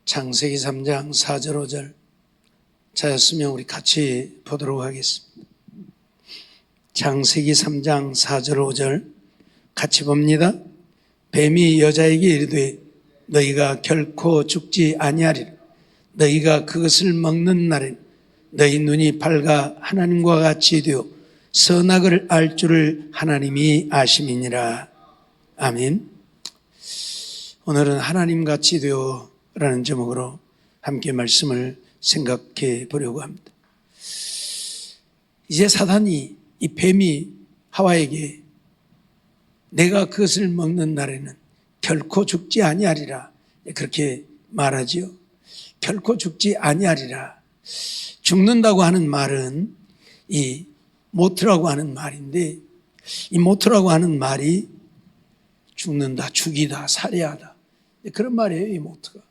창세기 3장 4절 5절 찾았으면 우리 같이 보도록 하겠습니다. 창세기 3장 4절 5절 같이 봅니다. 뱀이 여자에게 이르되 너희가 결코 죽지 아니하리라. 너희가 그것을 먹는 날엔 너희 눈이 밝아 하나님과 같이 되어 선악을 알 줄을 하나님이 아심이니라. 아멘. 오늘은 하나님같이 되어 라는 제목으로 함께 말씀을 생각해 보려고 합니다. 이제 사단이, 이 뱀이 하와에게 내가 그것을 먹는 날에는 결코 죽지 아니하리라 그렇게 말하지요. 결코 죽지 아니하리라. 죽는다고 하는 말은 이 모트라고 하는 말인데, 이 모트라고 하는 말이 죽는다, 죽이다, 살해하다 그런 말이에요. 이 모트가.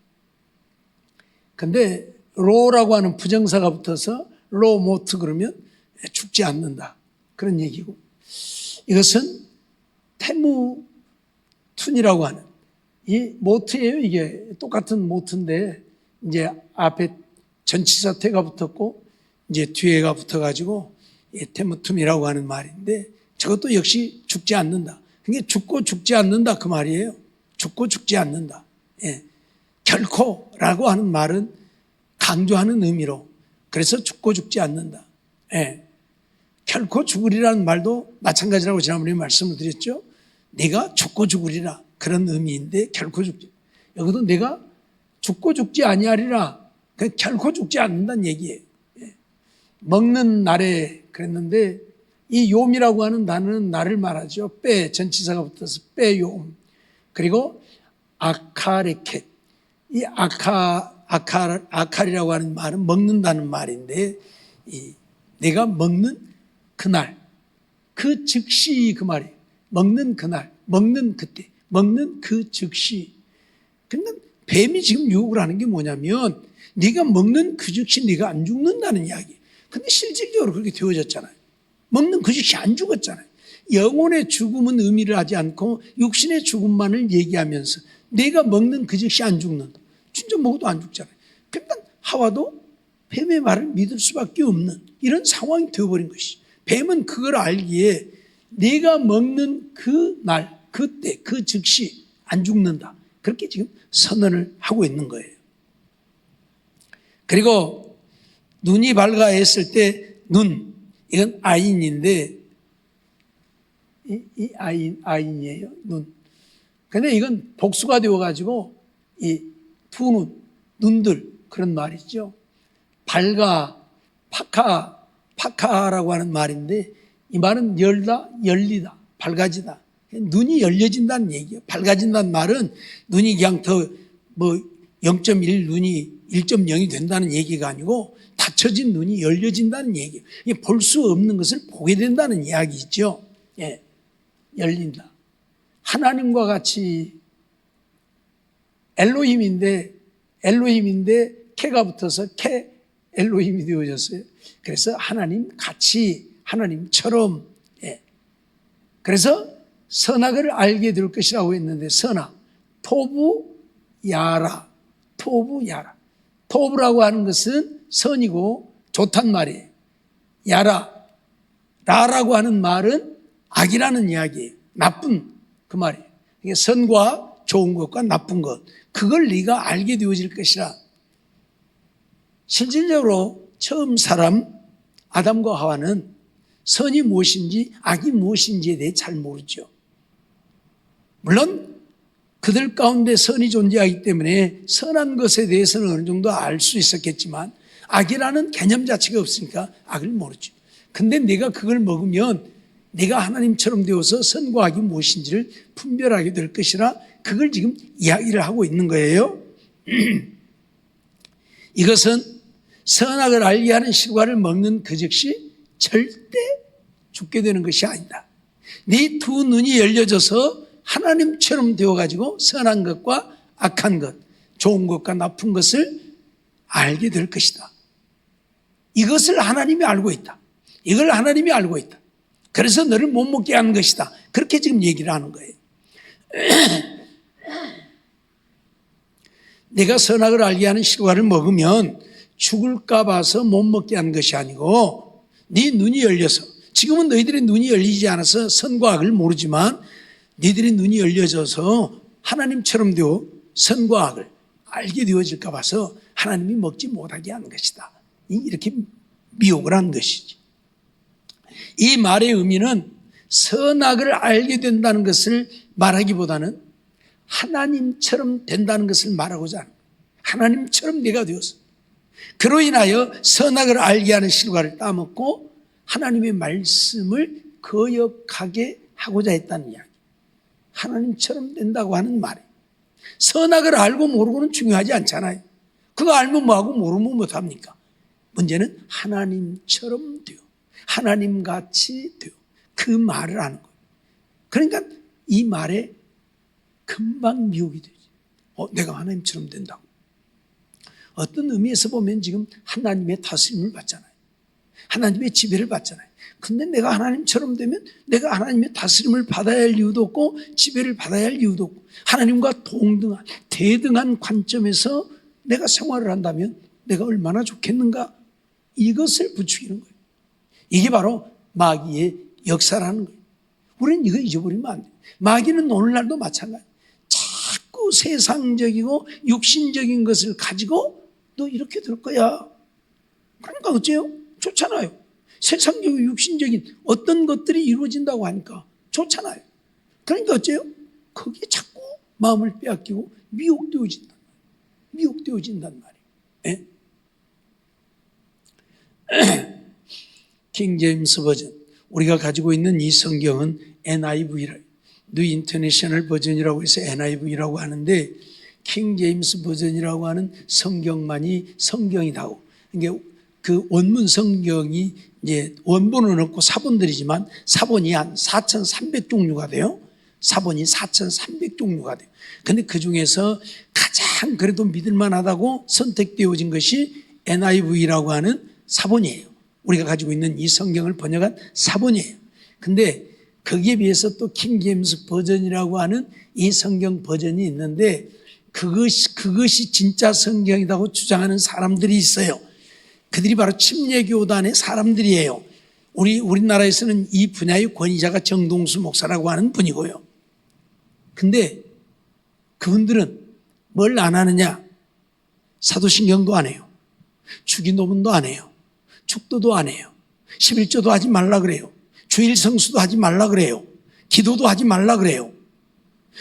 근데 로라고 하는 부정사가 붙어서 로모트 그러면 죽지 않는다 그런 얘기고, 이것은 테무툰이라고 하는 이 모트예요. 이게 똑같은 모트인데 이제 앞에 전치사 태가 붙었고 이제 뒤에가 붙어가지고 테무툼이라고 하는 말인데, 저것도 역시 죽지 않는다. 그게 죽고 죽지 않는다 그 말이에요. 죽고 죽지 않는다. 예. 결코라고 하는 말은 강조하는 의미로, 그래서 죽고 죽지 않는다. 예. 결코 죽으리라는 말도 마찬가지라고 지난번에 말씀을 드렸죠. 네가 죽고 죽으리라 그런 의미인데 결코 죽지. 여기도 내가 죽고 죽지 아니하리라. 결코 죽지 않는다는 얘기예요. 예. 먹는 날에 그랬는데 이 욤이라고 하는 단어는 날을 말하죠. 빼 전치사가 붙어서 빼욤. 그리고 아카레켓. 이 아칼이라고 하는 말은 먹는다는 말인데, 내가 먹는 그날, 그 즉시 그 말이에요. 먹는 그날, 먹는 그때, 먹는 그 즉시. 근데 뱀이 지금 유혹을 하는 게 뭐냐면 네가 먹는 그 즉시 네가 안 죽는다는 이야기예요. 근데 실질적으로 그렇게 되어졌잖아요. 먹는 그 즉시 안 죽었잖아요. 영혼의 죽음은 의미를 하지 않고 육신의 죽음만을 얘기하면서 내가 먹는 그 즉시 안 죽는다. 진짜 먹어도 안 죽잖아요. 그러니까 하와도 뱀의 말을 믿을 수밖에 없는 이런 상황이 되어버린 것이죠. 뱀은 그걸 알기에 내가 먹는 그 날, 그때, 그 즉시 안 죽는다. 그렇게 지금 선언을 하고 있는 거예요. 그리고 눈이 밝아 했을 때 눈, 이건 아인인데, 이 아인이에요. 눈. 근데 이건 복수가 되어가지고 이 두 눈, 눈들 그런 말이죠. 밝아, 파카라고 하는 말인데 이 말은 열다, 열리다, 밝아지다. 눈이 열려진다는 얘기예요. 밝아진다는 말은 눈이 그냥 더 0.1 눈이 1.0이 된다는 얘기가 아니고 닫혀진 눈이 열려진다는 얘기예요. 볼 수 없는 것을 보게 된다는 이야기죠. 예, 열린다. 하나님과 같이 엘로힘인데 캐가 붙어서 캐 엘로힘이 되어졌어요. 그래서 하나님 같이, 하나님처럼. 예. 그래서 선악을 알게 될 것이라고 했는데, 선악 토부 야라. 토부라고 하는 것은 선이고 좋단 말이에요. 야라, 라라고 하는 말은 악이라는 이야기예요. 나쁜 그 말이에요. 이게 선과 좋은 것과 나쁜 것, 그걸 네가 알게 되어질 것이라. 실질적으로 처음 사람 아담과 하와는 선이 무엇인지 악이 무엇인지에 대해 잘 모르죠. 물론 그들 가운데 선이 존재하기 때문에 선한 것에 대해서는 어느 정도 알 수 있었겠지만 악이라는 개념 자체가 없으니까 악을 모르죠. 근데 내가 그걸 먹으면 내가 하나님처럼 되어서 선과 악이 무엇인지를 분별하게 될 것이라, 그걸 지금 이야기를 하고 있는 거예요. 이것은 선악을 알게 하는 실과를 먹는 그 즉시 절대 죽게 되는 것이 아니다. 네 두 눈이 열려져서 하나님처럼 되어가지고 선한 것과 악한 것, 좋은 것과 나쁜 것을 알게 될 것이다. 이것을 하나님이 알고 있다. 이걸 하나님이 알고 있다. 그래서 너를 못 먹게 하는 것이다. 그렇게 지금 얘기를 하는 거예요. 내가 선악을 알게 하는 실과를 먹으면 죽을까 봐서 못 먹게 한 것이 아니고 네 눈이 열려서, 지금은 너희들의 눈이 열리지 않아서 선과 악을 모르지만 너희들의 눈이 열려져서 하나님처럼 되어 선과 악을 알게 되어질까 봐서 하나님이 먹지 못하게 하는 것이다. 이렇게 미혹을 한 것이지. 이 말의 의미는 선악을 알게 된다는 것을 말하기보다는 하나님처럼 된다는 것을 말하고자 하는 거예요. 하나님처럼 내가 되어서 그로 인하여 선악을 알게 하는 실과를 따먹고 하나님의 말씀을 거역하게 하고자 했다는 이야기. 하나님처럼 된다고 하는 말이에요. 선악을 알고 모르고는 중요하지 않잖아요. 그거 알면 뭐하고 모르면 못합니까? 문제는 하나님처럼 되어, 하나님같이 되어 그 말을 하는 거예요. 그러니까 이 말에 금방 미혹이 되지. 내가 하나님처럼 된다고. 어떤 의미에서 보면 지금 하나님의 다스림을 받잖아요. 하나님의 지배를 받잖아요. 근데 내가 하나님처럼 되면 내가 하나님의 다스림을 받아야 할 이유도 없고 지배를 받아야 할 이유도 없고 하나님과 동등한 대등한 관점에서 내가 생활을 한다면 내가 얼마나 좋겠는가, 이것을 부추기는 거예요. 이게 바로 마귀의 역사라는 거예요. 우리는 이거 잊어버리면 안 돼요. 마귀는 오늘날도 마찬가지예요. 자꾸 세상적이고 육신적인 것을 가지고 너 이렇게 될 거야. 그러니까 어째요? 좋잖아요. 세상적이고 육신적인 어떤 것들이 이루어진다고 하니까 좋잖아요. 그러니까 어째요? 거기에 자꾸 마음을 빼앗기고 미혹되어진단 말이에요. 미혹되어진단 말이에요. 킹 제임스 버전, 우리가 가지고 있는 이 성경은 NIV라, 뉴 인터내셔널 버전이라고 해서 NIV라고 하는데, 킹 제임스 버전이라고 하는 성경만이 성경이라고. 그러니까 그 원문 성경이 이제 원본은 없고 사본들이지만 사본이 한 4,300종류가 돼요. 사본이 4,300종류가 돼요. 근데 그 중에서 가장 그래도 믿을만하다고 선택되어진 것이 NIV라고 하는 사본이에요. 우리가 가지고 있는 이 성경을 번역한 사본이에요. 근데 거기에 비해서 또 킹 제임스 버전이라고 하는 이 성경 버전이 있는데 그것이 진짜 성경이라고 주장하는 사람들이 있어요. 그들이 바로 침례교단의 사람들이에요. 우리나라에서는 이 분야의 권위자가 정동수 목사라고 하는 분이고요. 근데 그분들은 뭘 안 하느냐? 사도신경도 안 해요. 주기도문도 안 해요. 축도도 안 해요. 11조도 하지 말라 그래요. 주일 성수도 하지 말라 그래요. 기도도 하지 말라 그래요.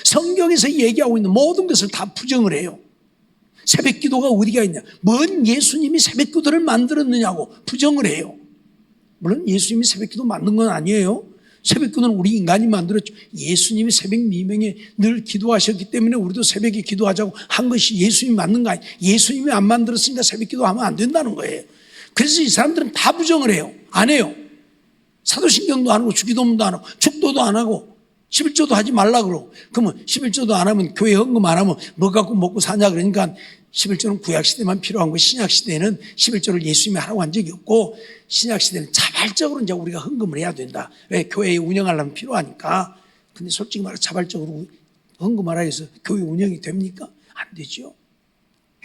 성경에서 얘기하고 있는 모든 것을 다 부정을 해요. 새벽 기도가 어디가 있냐? 뭔 예수님이 새벽 기도를 만들었느냐고 부정을 해요. 물론 예수님이 새벽 기도 만든 건 아니에요. 새벽 기도는 우리 인간이 만들었죠. 예수님이 새벽 미명에 늘 기도하셨기 때문에 우리도 새벽에 기도하자고 한 것이 예수님이 만든 거 아니에요. 예수님이 안 만들었으니까 새벽 기도하면 안 된다는 거예요. 그래서 이 사람들은 다 부정을 해요. 안 해요. 사도신경도 안 하고 주기도문도 안 하고 축도도 안 하고 11조도 하지 말라 그러고, 그러면 11조도 안 하면 교회 헌금 안 하면 뭐 갖고 먹고 사냐 그러니까 11조는 구약시대만 필요한 거, 신약시대에는 11조를 예수님이 하라고 한 적이 없고 신약시대는 자발적으로 이제 우리가 헌금을 해야 된다. 왜? 교회 운영하려면 필요하니까. 근데 솔직히 말해 자발적으로 헌금하라 해서 교회 운영이 됩니까? 안 되죠.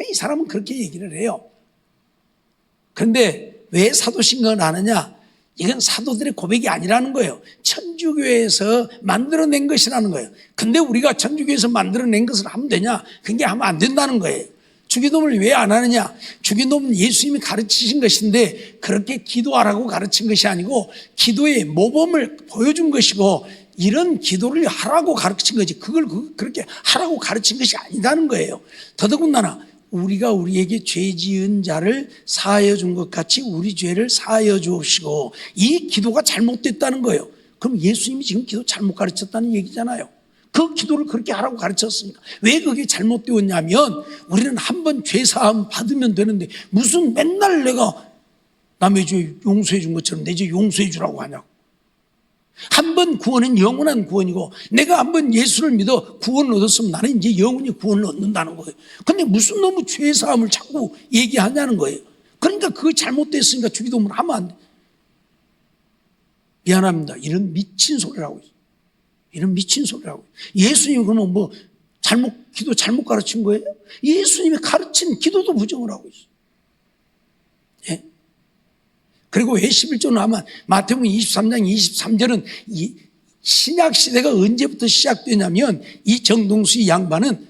이 사람은 그렇게 얘기를 해요. 그런데 왜 사도신경을 안 하냐? 이건 사도들의 고백이 아니라는 거예요. 천주교에서 만들어낸 것이라는 거예요. 근데 우리가 천주교에서 만들어낸 것을 하면 되냐? 그게 하면 안 된다는 거예요. 주기도문을 왜 안 하느냐? 주기도문은 예수님이 가르치신 것인데 그렇게 기도하라고 가르친 것이 아니고 기도의 모범을 보여준 것이고 이런 기도를 하라고 가르친 거지 그걸 그렇게 하라고 가르친 것이 아니다는 거예요. 더더군다나 우리가 우리에게 죄 지은 자를 사하여 준 것 같이 우리 죄를 사하여 주시고, 이 기도가 잘못됐다는 거예요. 그럼 예수님이 지금 기도 잘못 가르쳤다는 얘기잖아요. 그 기도를 그렇게 하라고 가르쳤으니까. 왜 그게 잘못되었냐면 우리는 한 번 죄 사함 받으면 되는데 무슨 맨날 내가 남의 죄 용서해 준 것처럼 내 죄 용서해 주라고 하냐고. 한 번 구원은 영원한 구원이고 내가 한 번 예수를 믿어 구원을 얻었으면 나는 이제 영원히 구원을 얻는다는 거예요. 근데 무슨 너무 죄사함을 자꾸 얘기하냐는 거예요. 그러니까 그거 잘못됐으니까 주기도문을 하면 안 돼. 미안합니다. 이런 미친 소리를 하고 있어요. 이런 미친 소리를 하고 있어요. 예수님 그러면 뭐 기도 잘못 가르친 거예요? 예수님이 가르친 기도도 부정을 하고 있어요. 예? 그리고 왜 11조는 아마 마태복음 23장 23절은 이 신약 시대가 언제부터 시작되냐면 이 정동수 이 양반은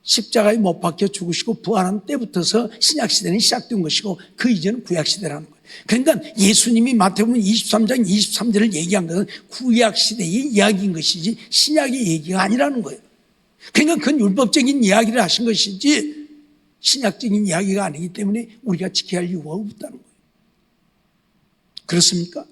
십자가에 못 박혀 죽으시고 부활한 때부터서 신약 시대는 시작된 것이고 그 이전은 구약 시대라는 거예요. 그러니까 예수님이 마태복음 23장 23절을 얘기한 것은 구약 시대의 이야기인 것이지 신약의 얘기가 아니라는 거예요. 그러니까 그건 율법적인 이야기를 하신 것이지 신약적인 이야기가 아니기 때문에 우리가 지켜야 할 이유가 없다는 거예요. 그렇습니까?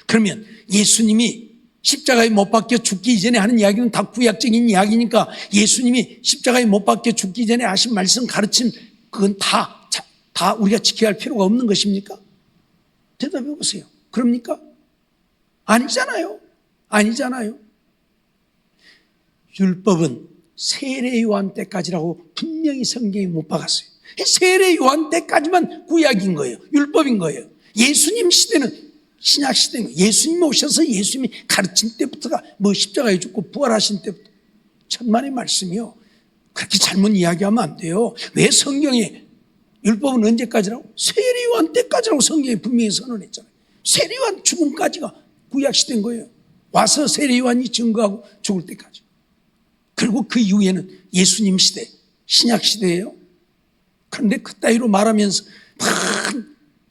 그러면 예수님이 십자가에 못 박혀 죽기 이전에 하는 이야기는 다 구약적인 이야기니까 예수님이 십자가에 못 박혀 죽기 전에 하신 말씀 가르침 그건 다 우리가 지켜야 할 필요가 없는 것입니까? 대답해 보세요. 그럽니까? 아니잖아요. 아니잖아요. 율법은 세례 요한 때까지라고 분명히 성경에 못 박았어요. 세례 요한 때까지만 구약인 거예요. 율법인 거예요. 예수님 시대는 신약 시대는 예수님이 오셔서 예수님이 가르친 때부터가 십자가에 죽고 부활하신 때부터 천만의 말씀이요. 그렇게 잘못 이야기하면 안 돼요. 왜 성경에 율법은 언제까지라고? 세례 요한 때까지라고 성경에 분명히 선언했잖아요. 세례 요한 죽음까지가 구약 시대인 거예요. 와서 세례 요한이 증거하고 죽을 때까지. 그리고 그 이후에는 예수님 시대, 신약 시대예요. 그런데 그따위로 말하면서 막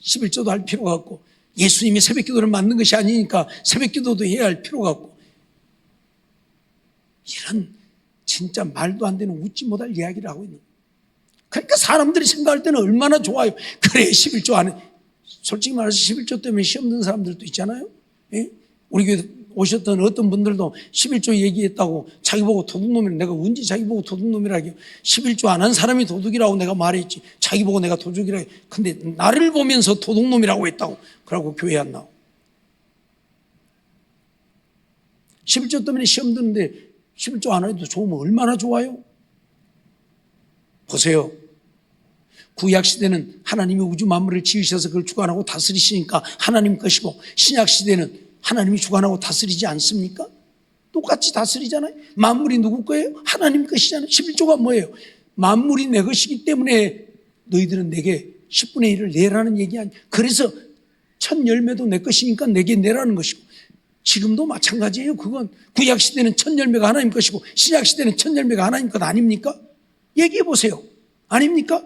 11조도 할 필요가 없고 예수님이 새벽기도를 만든 것이 아니니까 새벽기도도 해야 할 필요가 없고 이런 진짜 말도 안 되는 웃지 못할 이야기를 하고 있는 거예요. 그러니까 사람들이 생각할 때는 얼마나 좋아요. 그래 11조 안에 솔직히 말해서 11조 때문에 시험 든 사람들도 있잖아요. 예? 우리 교회 오셨던 어떤 분들도 11조 얘기했다고 자기 보고 도둑놈이라고 내가 언제 자기 보고 도둑놈이라고 11조 안 한 사람이 도둑이라고 내가 말했지 자기 보고 내가 도둑이라고 근데 나를 보면서 도둑놈이라고 했다고 그러고 교회 안 나오고 11조 때문에 시험 드는데 11조 안 해도 좋으면 얼마나 좋아요. 보세요. 구약시대는 하나님이 우주 만물을 지으셔서 그걸 주관하고 다스리시니까 하나님 것이고 신약시대는 하나님이 주관하고 다스리지 않습니까? 똑같이 다스리잖아요. 만물이 누구 거예요? 하나님 것이잖아요. 11조가 뭐예요? 만물이 내 것이기 때문에 너희들은 내게 10분의 1을 내라는 얘기 아니에요. 그래서 첫 열매도 내 것이니까 내게 내라는 것이고 지금도 마찬가지예요. 그건 구약시대는 첫 열매가 하나님 것이고 신약시대는 첫 열매가 하나님 것 아닙니까? 얘기해 보세요. 아닙니까?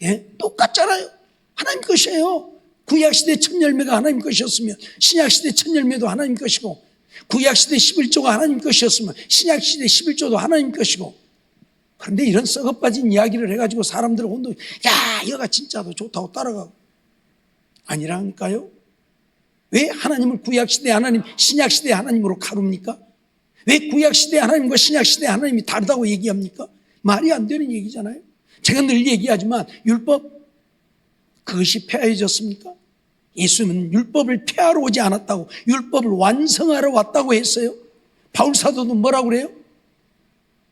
예? 똑같잖아요. 하나님 것이에요. 구약시대 첫 열매가 하나님 것이었으면 신약시대 첫 열매도 하나님 것이고 구약시대 11조가 하나님 것이었으면 신약시대 11조도 하나님 것이고 그런데 이런 썩어빠진 이야기를 해가지고 사람들을 혼돈 야 여가 진짜 더 좋다고 따라가고 아니라니까요. 왜 하나님을 구약시대 하나님 신약시대 하나님으로 가릅니까? 왜 구약시대 하나님과 신약시대 하나님이 다르다고 얘기합니까? 말이 안 되는 얘기잖아요. 제가 늘 얘기하지만 율법 그것이 폐하해졌습니까? 예수님은 율법을 폐하러 오지 않았다고 율법을 완성하러 왔다고 했어요. 바울사도도 뭐라고 그래요?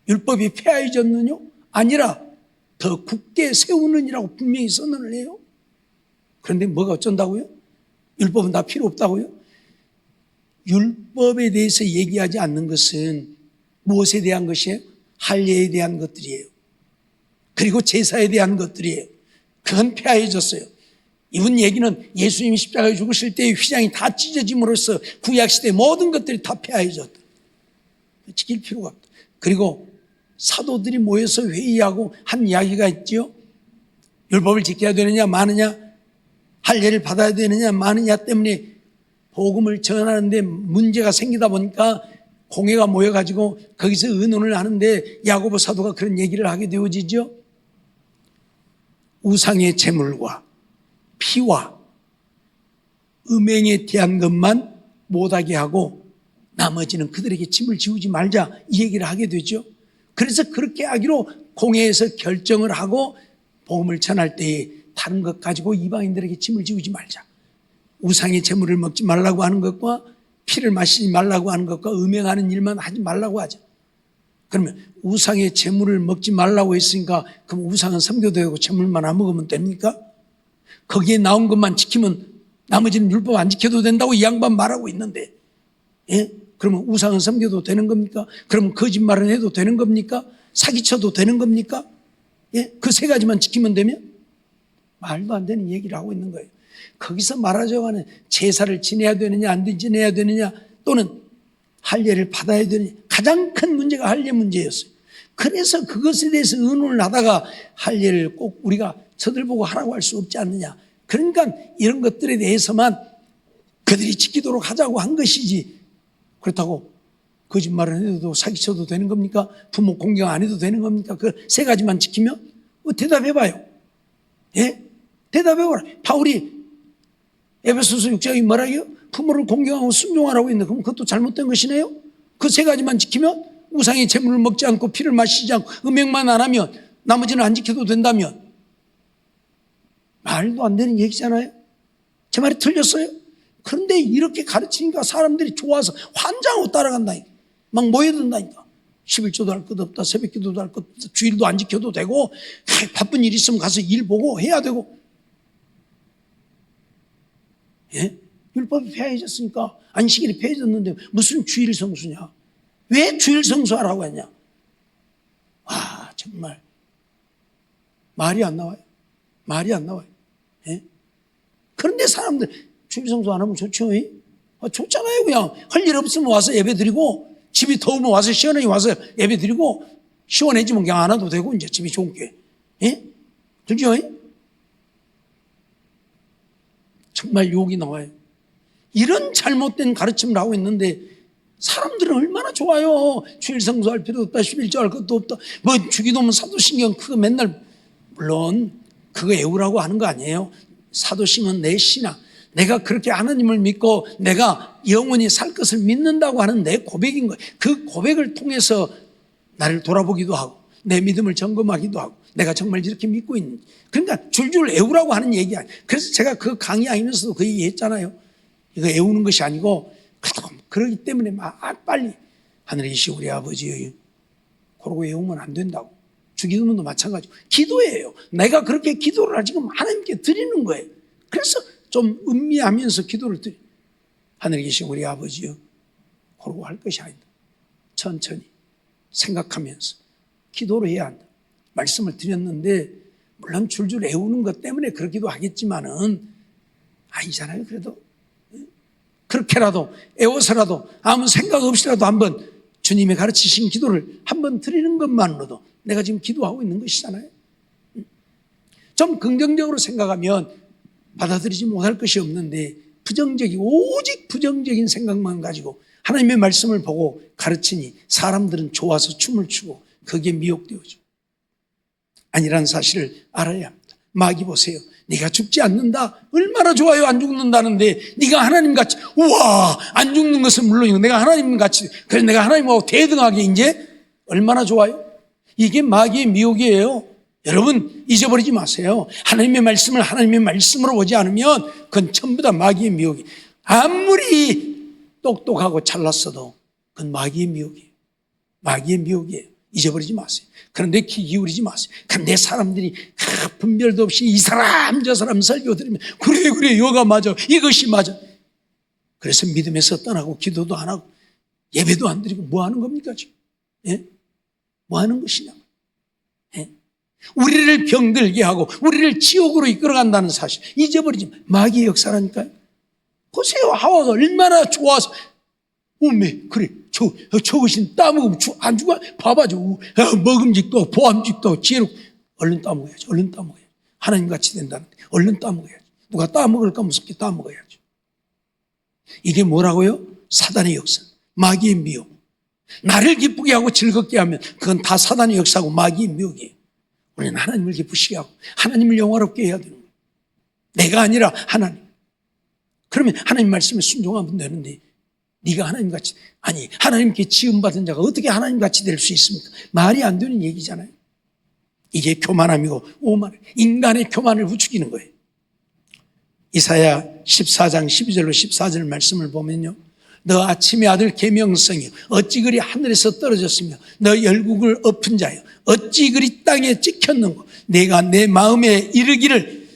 율법이 폐하해졌느냐? 아니라 더 굳게 세우느니라고 분명히 선언을 해요. 그런데 뭐가 어쩐다고요? 율법은 다 필요 없다고요? 율법에 대해서 얘기하지 않는 것은 무엇에 대한 것이에요? 할례에 대한 것들이에요. 그리고 제사에 대한 것들이에요. 그건 폐하해졌어요. 이번 얘기는 예수님이 십자가에 죽으실 때의 휘장이 다 찢어짐으로써 구약시대 모든 것들이 다 폐하해졌다. 지킬 필요가 없다. 그리고 사도들이 모여서 회의하고 한 이야기가 있죠. 율법을 지켜야 되느냐 마느냐 할례를 받아야 되느냐 마느냐 때문에 복음을 전하는데 문제가 생기다 보니까 공회가 모여가지고 거기서 의논을 하는데 야고보 사도가 그런 얘기를 하게 되어지죠. 우상의 제물과 피와 음행에 대한 것만 못하게 하고 나머지는 그들에게 짐을 지우지 말자 이 얘기를 하게 되죠. 그래서 그렇게 하기로 공회에서 결정을 하고 복음을 전할 때에 다른 것 가지고 이방인들에게 짐을 지우지 말자. 우상의 제물을 먹지 말라고 하는 것과 피를 마시지 말라고 하는 것과 음행하는 일만 하지 말라고 하죠. 그러면 우상의 제물을 먹지 말라고 했으니까 그럼 우상은 섬겨도 되고 제물만 안 먹으면 됩니까? 거기에 나온 것만 지키면 나머지는 율법 안 지켜도 된다고 이 양반 말하고 있는데 예? 그러면 우상을 섬겨도 되는 겁니까? 그러면 거짓말을 해도 되는 겁니까? 사기쳐도 되는 겁니까? 예? 그 세 가지만 지키면 되면? 말도 안 되는 얘기를 하고 있는 거예요. 거기서 말하자고 하는 제사를 지내야 되느냐 안 지내야 되느냐 또는 할례를 받아야 되느냐, 가장 큰 문제가 할례 문제였어요. 그래서 그것에 대해서 의논을 하다가 할례를 꼭 우리가 저들 보고 하라고 할 수 없지 않느냐. 그러니까 이런 것들에 대해서만 그들이 지키도록 하자고 한 것이지, 그렇다고 거짓말을 해도 사기쳐도 되는 겁니까? 부모 공경 안 해도 되는 겁니까? 그 세 가지만 지키면? 대답해봐요. 예? 대답해봐라. 바울이 에베소서 6장이 뭐라고요? 부모를 공경하고 순종하라고 했는데 그럼 그것도 잘못된 것이네요? 그 세 가지만 지키면? 우상의 재물을 먹지 않고 피를 마시지 않고 음행만 안 하면 나머지는 안 지켜도 된다면? 말도 안 되는 얘기잖아요. 제 말이 틀렸어요? 그런데 이렇게 가르치니까 사람들이 좋아서 환장하고 따라간다니까. 막 모여든다니까. 11조도 할 것 없다, 새벽기도도 할 것 없다, 주일도 안 지켜도 되고, 바쁜 일 있으면 가서 일 보고 해야 되고. 예? 율법이 폐해졌으니까 안식일이 폐해졌는데 무슨 주일 성수냐? 왜 주일 성수하라고 했냐? 정말 말이 안 나와요. 말이 안 나와요. 예? 그런데 사람들 주일 성수 안 하면 좋죠? 좋잖아요. 그냥 할 일 없으면 와서 예배 드리고, 집이 더우면 와서 시원하게 와서 예배 드리고, 시원해지면 그냥 안 와도 되고, 이제 집이 좋은 게. 예? 그죠? 정말 욕이 나와요. 이런 잘못된 가르침을 하고 있는데 사람들은 얼마나 좋아요. 주일 성수할 필요 없다, 11조 할 것도 없다, 뭐 주기도면 사도신경 그거 맨날, 물론 그거 애우라고 하는 거 아니에요. 사도신경은 내 신앙, 내가 그렇게 하나님을 믿고 내가 영원히 살 것을 믿는다고 하는 내 고백인 거예요. 그 고백을 통해서 나를 돌아보기도 하고 내 믿음을 점검하기도 하고 내가 정말 이렇게 믿고 있는지. 그러니까 줄줄 애우라고 하는 얘기야. 그래서 제가 그 강의하면서도 그 얘기 했잖아요. 이거 애우는 것이 아니고 그러기 때문에 빨리 하늘에 계신 우리 아버지, 그러고 애우면 안 된다고. 주기도문도 마찬가지고 기도예요. 내가 그렇게 기도를 지금 하나님께 드리는 거예요. 그래서 좀 음미하면서 기도를 드려. 하늘에 계신 우리 아버지요, 그러고 할 것이 아니다. 천천히 생각하면서 기도를 해야 한다. 말씀을 드렸는데 물론 줄줄 애우는 것 때문에 그러기도 하겠지만은 아니잖아요. 그래도 그렇게라도 애워서라도 아무 생각 없이라도 한번 주님이 가르치신 기도를 한번 드리는 것만으로도 내가 지금 기도하고 있는 것이잖아요. 좀 긍정적으로 생각하면 받아들이지 못할 것이 없는데 오직 부정적인 생각만 가지고 하나님의 말씀을 보고 가르치니 사람들은 좋아서 춤을 추고 거기에 미혹되어져. 아니라는 사실을 알아야 합니다. 마귀 보세요. 네가 죽지 않는다. 얼마나 좋아요. 안 죽는다는데 네가 하나님같이, 우와, 안 죽는 것은 물론이고 내가 하나님같이, 그래서 내가 하나님하고 대등하게 이제 얼마나 좋아요. 이게 마귀의 미혹이에요. 여러분 잊어버리지 마세요. 하나님의 말씀을 하나님의 말씀으로 보지 않으면 그건 전부 다 마귀의 미혹이. 아무리 똑똑하고 잘났어도 그건 마귀의 미혹이에요. 마귀의 미혹이에요. 잊어버리지 마세요. 그런데 귀 기울이지 마세요. 그런데 사람들이 분별도 없이 이 사람 저 사람 설교 들으면 그래 이거가 맞아, 이것이 맞아. 그래서 믿음에서 떠나고 기도도 안 하고 예배도 안 드리고 뭐 하는 겁니까 지금? 예? 뭐 하는 것이냐? 예? 우리를 병들게 하고 우리를 지옥으로 이끌어간다는 사실 잊어버리지 마. 마귀의 역사라니까요. 보세요. 하와가 얼마나 좋아서 그래 저것이 따먹으면 안 죽어? 봐봐. 먹음직도 보암직도 지혜롭고 얼른 따먹어야지. 하나님같이 된다는데 얼른 따먹어야지. 누가 따먹을까 무섭게 따먹어야지. 이게 뭐라고요? 사단의 역사, 마귀의 미혹. 나를 기쁘게 하고 즐겁게 하면 그건 다 사단의 역사고 마귀의 미혹이에요. 우리는 하나님을 기쁘시게 하고 하나님을 영화롭게 해야 되는 거예요. 내가 아니라 하나님. 그러면 하나님 말씀에 순종하면 되는데 네가 하나님같이, 아니 하나님께 지음받은 자가 어떻게 하나님같이 될 수 있습니까? 말이 안 되는 얘기잖아요. 이게 교만함이고 오만, 인간의 교만을 부추기는 거예요. 이사야 14장 12절로 14절 말씀을 보면요, 너 아침의 아들 계명성이요 어찌 그리 하늘에서 떨어졌으며 너 열국을 엎은 자요 어찌 그리 땅에 찍혔는고 내가 내 마음에 이르기를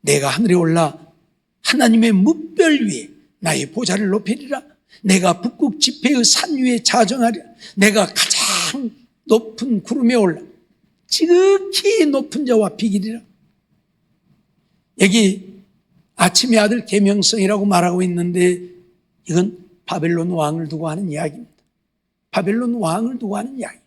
내가 하늘에 올라 하나님의 뭇별 위에 나의 보좌를 높이리라. 내가 북극 지폐의 산 위에 자정하리라. 내가 가장 높은 구름에 올라 지극히 높은 자와 비기리라. 여기 아침의 아들 계명성이라고 말하고 있는데 이건 바벨론 왕을 두고 하는 이야기입니다. 바벨론 왕을 두고 하는 이야기.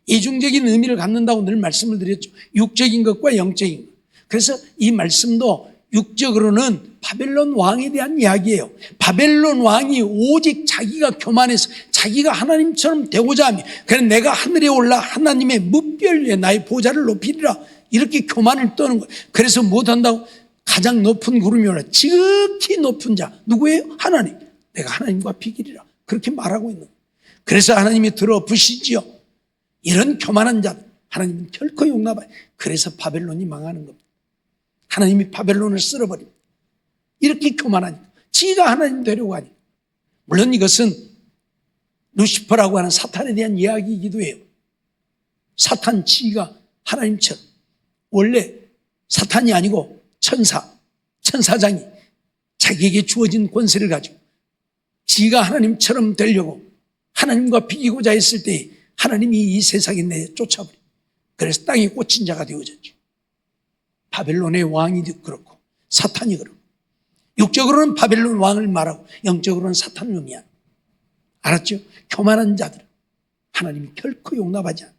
이중적인 의미를 갖는다고 늘 말씀을 드렸죠. 육적인 것과 영적인 것. 그래서 이 말씀도 육적으로는 바벨론 왕에 대한 이야기예요. 바벨론 왕이 오직 자기가 교만해서 자기가 하나님처럼 되고자 하며, 그래서 내가 하늘에 올라 하나님의 무별 위에 나의 보좌를 높이리라, 이렇게 교만을 떠는 거예요. 그래서 못한다고 가장 높은 구름이 올라 지극히 높은 자 누구예요? 하나님. 내가 하나님과 비기리라, 그렇게 말하고 있는 거예요. 그래서 하나님이 들어부시지요. 이런 교만한 자 하나님은 결코 용납하지. 그래서 바벨론이 망하는 겁니다. 하나님이 바벨론을 쓸어버립니다. 이렇게 교만하니까, 지가 하나님 되려고 하니까. 물론 이것은 루시퍼라고 하는 사탄에 대한 이야기이기도 해요. 사탄 지가 하나님처럼, 원래 사탄이 아니고 천사장이 자기에게 주어진 권세를 가지고 지가 하나님처럼 되려고 하나님과 비기고자 했을 때 하나님이 이 세상에 내쫓아버려. 그래서 땅에 꽂힌 자가 되어졌죠. 바벨론의 왕이 그렇고 사탄이 그렇고, 육적으로는 바벨론 왕을 말하고 영적으로는 사탄을 의미하는, 알았죠? 교만한 자들은 하나님이 결코 용납하지 않아요.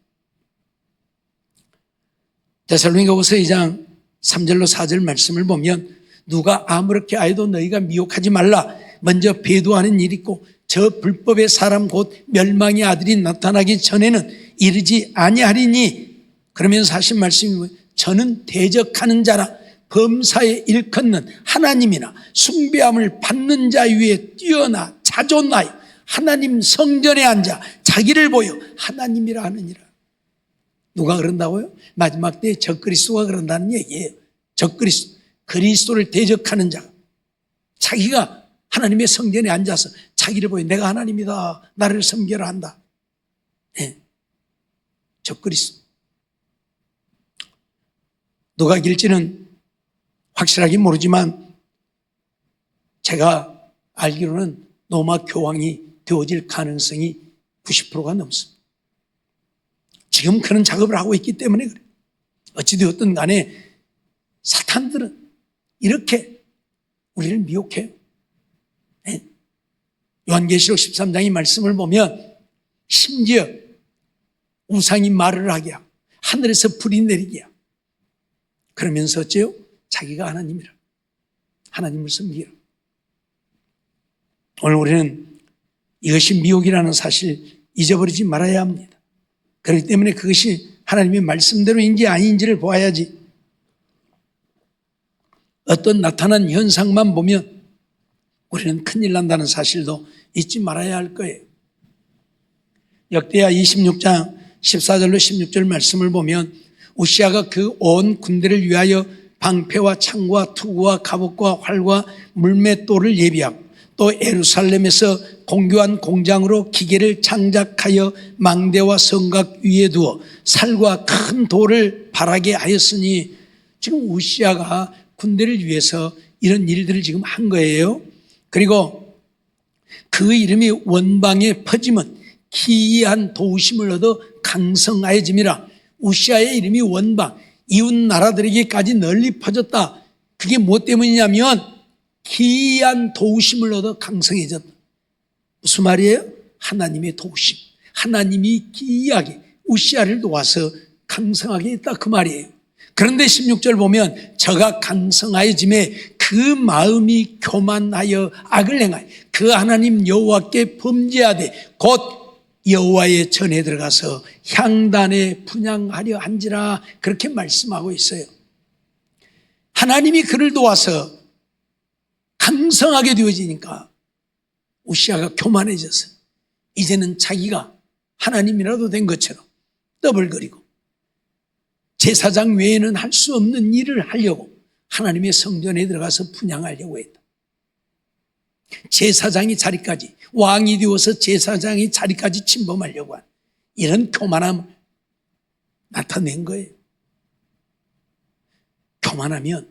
데살로니가후서 2장 3절로 4절 말씀을 보면, 누가 아무렇게 하여도 너희가 미혹하지 말라. 먼저 배도하는 일이 있고 저 불법의 사람 곧 멸망의 아들이 나타나기 전에는 이르지 아니하리니, 그러면서 하신 말씀이 뭐예요? 저는 대적하는 자라 범사에 일컫는 하나님이나 숭배함을 받는 자 위에 뛰어나 자존하여 하나님 성전에 앉아 자기를 보여 하나님이라 하느니라. 누가 그런다고요? 마지막 때에 적그리스도가 그런다는 얘기예요. 적그리스도, 그리스도를 대적하는 자, 자기가 하나님의 성전에 앉아서 자기를 보여 내가 하나님이다, 나를 섬겨라 한다. 네. 적그리스도. 누가 길지는 확실하게 모르지만 제가 알기로는 로마 교황이 되어질 가능성이 90%가 넘습니다. 지금 그런 작업을 하고 있기 때문에 그래요. 어찌되었든 간에 사탄들은 이렇게 우리를 미혹해요. 네. 요한계시록 13장의 말씀을 보면 심지어 우상이 말을 하게 하고 하늘에서 불이 내리게 하고, 그러면서 어째요? 자기가 하나님이라, 하나님을 섬기라. 오늘 우리는 이것이 미혹이라는 사실 잊어버리지 말아야 합니다. 그렇기 때문에 그것이 하나님의 말씀대로인지 아닌지를 보아야지, 어떤 나타난 현상만 보면 우리는 큰일 난다는 사실도 잊지 말아야 할 거예요. 역대하 26장 14절로 16절 말씀을 보면 우시아가 그 온 군대를 위하여 방패와 창과 투구와 갑옷과 활과 물맷돌을 예비하고 또 예루살렘에서 공교한 공장으로 기계를 장작하여 망대와 성곽 위에 두어 살과 큰 돌을 바라게 하였으니, 지금 우시아가 군대를 위해서 이런 일들을 지금 한 거예요. 그리고 그 이름이 원방에 퍼지면 기이한 도우심을 얻어 강성하여짐이라. 우시아의 이름이 원방, 이웃 나라들에게까지 널리 퍼졌다. 그게 뭐 때문이냐면 기이한 도우심을 얻어 강성해졌다. 무슨 말이에요? 하나님의 도우심, 하나님이 기이하게 우시아를 도와서 강성하게 했다, 그 말이에요. 그런데 16절 보면 저가 강성하여짐에 그 마음이 교만하여 악을 행하여 그 하나님 여호와께 범죄하되 곧 여호와의 전에 들어가서 향단에 분향하려 한지라, 그렇게 말씀하고 있어요. 하나님이 그를 도와서 강성하게 되어지니까 우시아가 교만해져서 이제는 자기가 하나님이라도 된 것처럼 떠벌거리고 제사장 외에는 할 수 없는 일을 하려고 하나님의 성전에 들어가서 분향하려고 했다. 제사장의 자리까지, 왕이 되어서 제사장의 자리까지 침범하려고 한 이런 교만함을 나타낸 거예요. 교만하면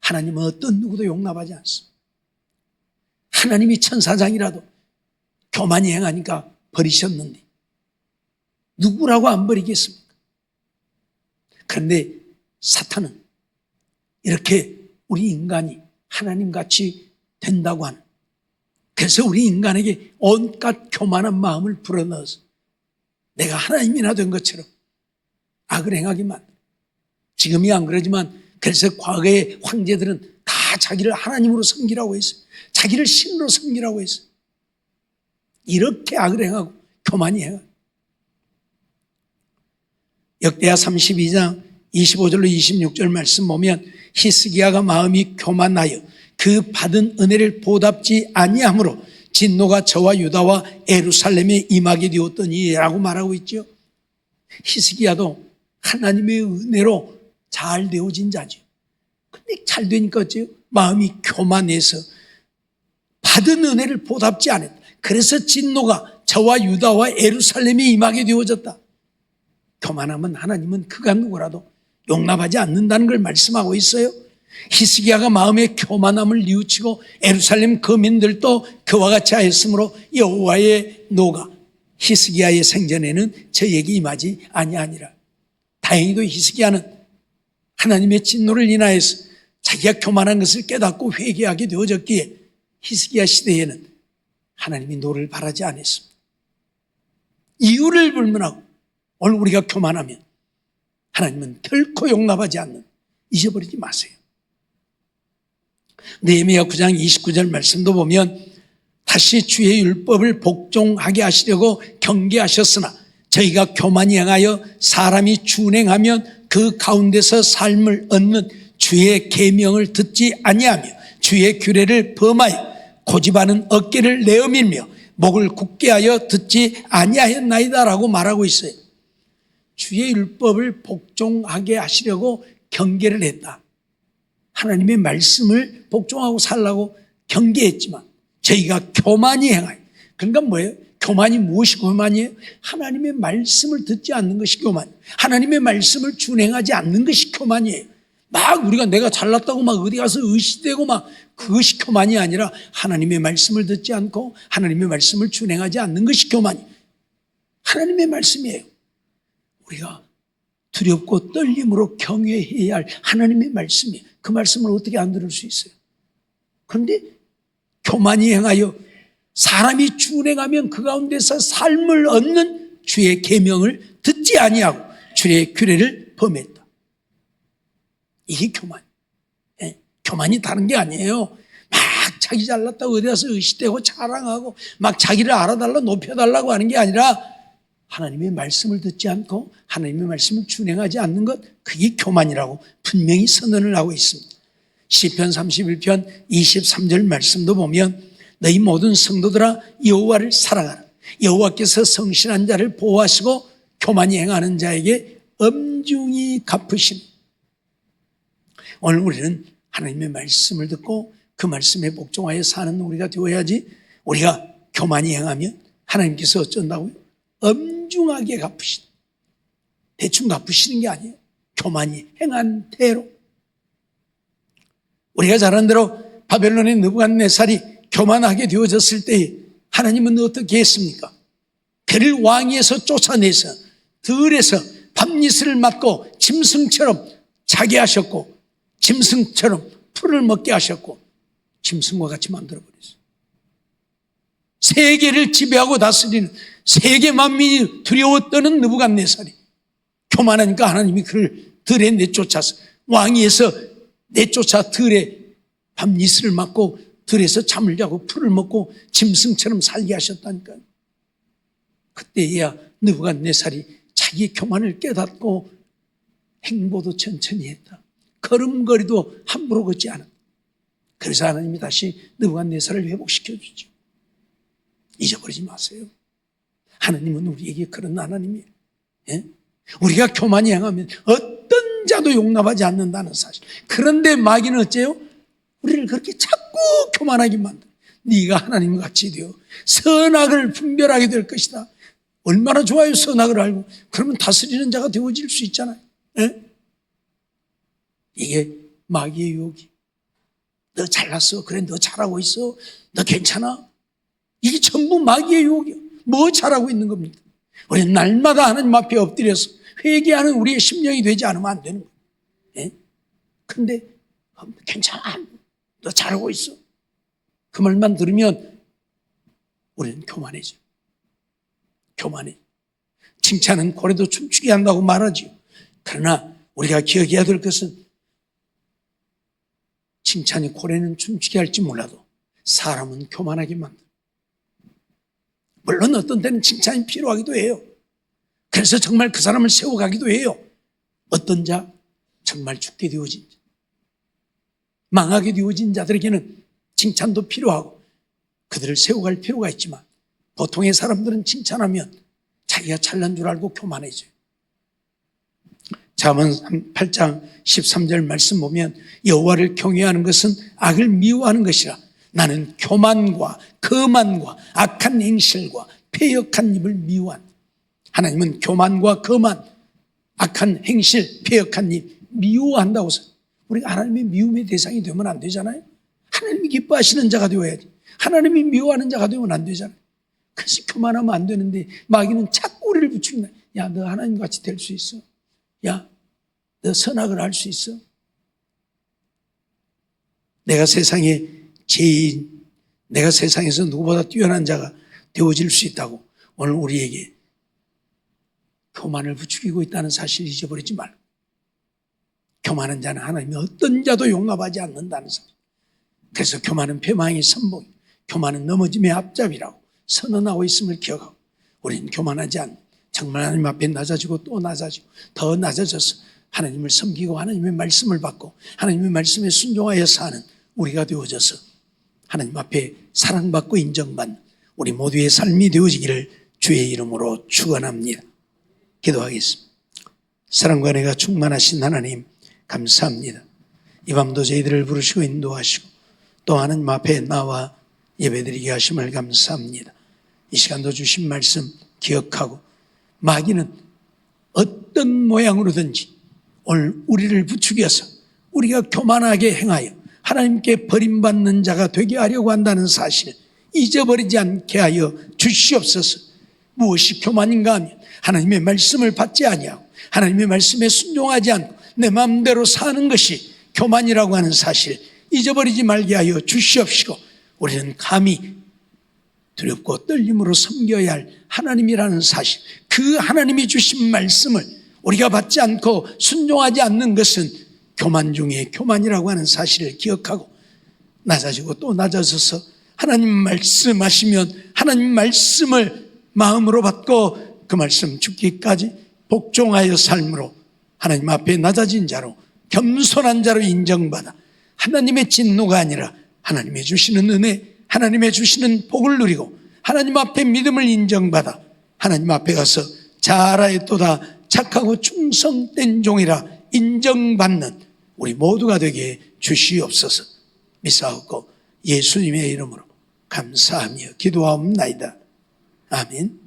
하나님은 어떤 누구도 용납하지 않습니다. 하나님이 천사장이라도 교만이 행하니까 버리셨는데 누구라고 안 버리겠습니까? 그런데 사탄은 이렇게 우리 인간이 하나님같이 된다고 하는, 그래서 우리 인간에게 온갖 교만한 마음을 불어넣어서 내가 하나님이나 된 것처럼 악을 행하게 만들어. 지금이 안 그러지만 그래서 과거의 황제들은 다 자기를 하나님으로 섬기라고 했어요. 자기를 신으로 섬기라고 했어요. 이렇게 악을 행하고 교만이 행하고. 역대하 32장 25절로 26절 말씀 보면 히스기야가 마음이 교만하여 그 받은 은혜를 보답지 아니하므로 진노가 저와 유다와 예루살렘에 임하게 되었더니라고 말하고 있죠. 히스기야도 하나님의 은혜로 잘 되어진 자죠. 근데 잘 되니까 어째요? 마음이 교만해서 받은 은혜를 보답지 않았다. 그래서 진노가 저와 유다와 예루살렘에 임하게 되어졌다. 교만하면 하나님은 그가 누구라도 용납하지 않는다는 걸 말씀하고 있어요. 히스기야가 마음의 교만함을 뉘우치고 예루살렘 거민들도 그와 같이 하였으므로 여호와의 노가 히스기야의 생전에는 저에게 임하지 아니하니라. 다행히도 히스기야는 하나님의 진노를 인하여서 자기가 교만한 것을 깨닫고 회개하게 되어졌기에 히스기야 시대에는 하나님이 노를 바라지 않았습니다. 이유를 불문하고 오늘 우리가 교만하면 하나님은 결코 용납하지 않는, 잊어버리지 마세요. 느헤미야 9장 29절 말씀도 보면 다시 주의 율법을 복종하게 하시려고 경계하셨으나 저희가 교만히 행하여 사람이 준행하면 그 가운데서 삶을 얻는 주의 계명을 듣지 아니하며 주의 규례를 범하여 고집하는 어깨를 내어밀며 목을 굳게 하여 듣지 아니하였나이다라고 말하고 있어요. 주의 율법을 복종하게 하시려고 경계를 했다. 하나님의 말씀을 복종하고 살라고 경계했지만 저희가 교만히 행하여, 그러니까 뭐예요? 교만이 무엇이 교만이에요? 하나님의 말씀을 듣지 않는 것이 교만, 하나님의 말씀을 준행하지 않는 것이 교만이에요. 막 우리가 내가 잘났다고 막 어디 가서 의시되고 막 그것이 교만이 아니라 하나님의 말씀을 듣지 않고 하나님의 말씀을 준행하지 않는 것이 교만이에요. 하나님의 말씀이에요. 우리가 두렵고 떨림으로 경외해야 할 하나님의 말씀이에요. 그 말씀을 어떻게 안 들을 수 있어요? 그런데 교만이 행하여 사람이 준행하면 그 가운데서 삶을 얻는 주의 계명을 듣지 아니하고 주의 규례를 범했다. 이게 교만. 교만이 다른 게 아니에요. 막 자기 잘났다고 어디 가서 의시되고 자랑하고 막 자기를 알아달라고 높여달라고 하는 게 아니라 하나님의 말씀을 듣지 않고 하나님의 말씀을 준행하지 않는 것, 그게 교만이라고 분명히 선언을 하고 있습니다. 시편 31편 23절 말씀도 보면 너희 모든 성도들아 여호와를 사랑하라. 여호와께서 성실한 자를 보호하시고 교만히 행하는 자에게 엄중히 갚으시니. 오늘 우리는 하나님의 말씀을 듣고 그 말씀에 복종하여 사는 우리가 되어야지. 우리가 교만히 행하면 하나님께서 어쩐다고요? 엄중하게 갚으시니. 대충 갚으시는 게 아니에요. 교만히 행한 대로. 우리가 잘 아는 대로 바벨론의 느부갓네살이 교만하게 되어졌을 때 하나님은 어떻게 했습니까? 그를 왕위에서 쫓아내서 들에서 밤이슬을 맞고 짐승처럼 자게 하셨고 짐승처럼 풀을 먹게 하셨고 짐승과 같이 만들어버렸어요. 세계를 지배하고 다스리는 세계 만민이 두려워 떠는 느부갓네살이 교만하니까 하나님이 그를 들에 내쫓아서 왕위에서 내쫓아 들에 밤이슬을 맞고 들에서 잠을 자고 풀을 먹고 짐승처럼 살게 하셨다니까요. 그때야 느부갓네살이 자기 교만을 깨닫고 행보도 천천히 했다. 걸음걸이도 함부로 걷지 않았다. 그래서 하나님이 다시 느부갓네살을 회복시켜주죠. 잊어버리지 마세요. 하나님은 우리에게 그런 하나님이에요. 예? 우리가 교만히 행하면 어떤 자도 용납하지 않는다는 사실. 그런데 마귀는 어째요? 우리를 그렇게 자꾸 교만하게 만들어. 네가 하나님과 같이 되어 선악을 분별하게 될 것이다. 얼마나 좋아요, 선악을 알고. 그러면 다스리는 자가 되어질 수 있잖아요. 예? 이게 마귀의 유혹이. 너 잘났어. 그래, 너 잘하고 있어. 너 괜찮아. 이게 전부 마귀의 유혹이요. 뭐 잘하고 있는 겁니까? 우리는 날마다 하나님 앞에 엎드려서 회개하는 우리의 심령이 되지 않으면 안 되는 거예요. 예? 근데 괜찮아, 너 잘하고 있어. 그 말만 들으면 우리는 교만해져. 교만해. 칭찬은 고래도 춤추게 한다고 말하지요. 그러나 우리가 기억해야 될 것은 칭찬이 고래는 춤추게 할지 몰라도 사람은 교만하게 만들어요. 물론 어떤 때는 칭찬이 필요하기도 해요. 그래서 정말 그 사람을 세워가기도 해요. 어떤 자, 정말 죽게 되어진 자, 망하게 되어진 자들에게는 칭찬도 필요하고 그들을 세워갈 필요가 있지만 보통의 사람들은 칭찬하면 자기가 잘난 줄 알고 교만해져요. 잠언 8장 13절 말씀 보면 여호와를 경외하는 것은 악을 미워하는 것이라 나는 교만과 거만과 악한 행실과 패역한 입을 미워한다. 하나님은 교만과 거만, 악한 행실, 패역한 입 미워한다고 해서 우리가 하나님의 미움의 대상이 되면 안 되잖아요. 하나님이 기뻐하시는 자가 되어야지. 하나님이 미워하는 자가 되면 안 되잖아요. 그래서 교만하면 안 되는데 마귀는 자꾸 우리를 부추긴다. 야, 너 하나님같이 될 수 있어? 야, 너 선악을 할 수 있어? 내가 세상에 제인, 내가 세상에서 누구보다 뛰어난 자가 되어질 수 있다고 오늘 우리에게 교만을 부추기고 있다는 사실을 잊어버리지 말고, 교만한 자는 하나님이 어떤 자도 용납하지 않는다는 사실. 그래서 교만은 패망의 선봉, 교만은 넘어짐의 앞잡이라고 선언하고 있음을 기억하고 우리는 교만하지 않는, 정말 하나님 앞에 낮아지고 또 낮아지고 더 낮아져서 하나님을 섬기고 하나님의 말씀을 받고 하나님의 말씀에 순종하여 사는 우리가 되어져서 하나님 앞에 사랑받고 인정받는 우리 모두의 삶이 되어지기를 주의 이름으로 축원합니다. 기도하겠습니다. 사랑과 은혜가 충만하신 하나님 감사합니다. 이 밤도 저희들을 부르시고 인도하시고 또 하나님 앞에 나와 예배드리게 하심을 감사합니다. 이 시간도 주신 말씀 기억하고 마귀는 어떤 모양으로든지 오늘 우리를 부추겨서 우리가 교만하게 행하여 하나님께 버림받는 자가 되게 하려고 한다는 사실 잊어버리지 않게 하여 주시옵소서. 무엇이 교만인가 하면 하나님의 말씀을 받지 아니하고 하나님의 말씀에 순종하지 않고 내 마음대로 사는 것이 교만이라고 하는 사실 잊어버리지 말게 하여 주시옵시고 우리는 감히 두렵고 떨림으로 섬겨야 할 하나님이라는 사실, 그 하나님이 주신 말씀을 우리가 받지 않고 순종하지 않는 것은 교만 중에 교만이라고 하는 사실을 기억하고 낮아지고 또 낮아져서 하나님 말씀하시면 하나님 말씀을 마음으로 받고 그 말씀 죽기까지 복종하여 삶으로 하나님 앞에 낮아진 자로 겸손한 자로 인정받아 하나님의 진노가 아니라 하나님의 주시는 은혜, 하나님의 주시는 복을 누리고 하나님 앞에 믿음을 인정받아 하나님 앞에 가서 잘하였도다 착하고 충성된 종이라 인정받는 우리 모두가 되게 주시옵소서. 믿사옵고 예수님의 이름으로 감사하며 기도하옵나이다. 아멘.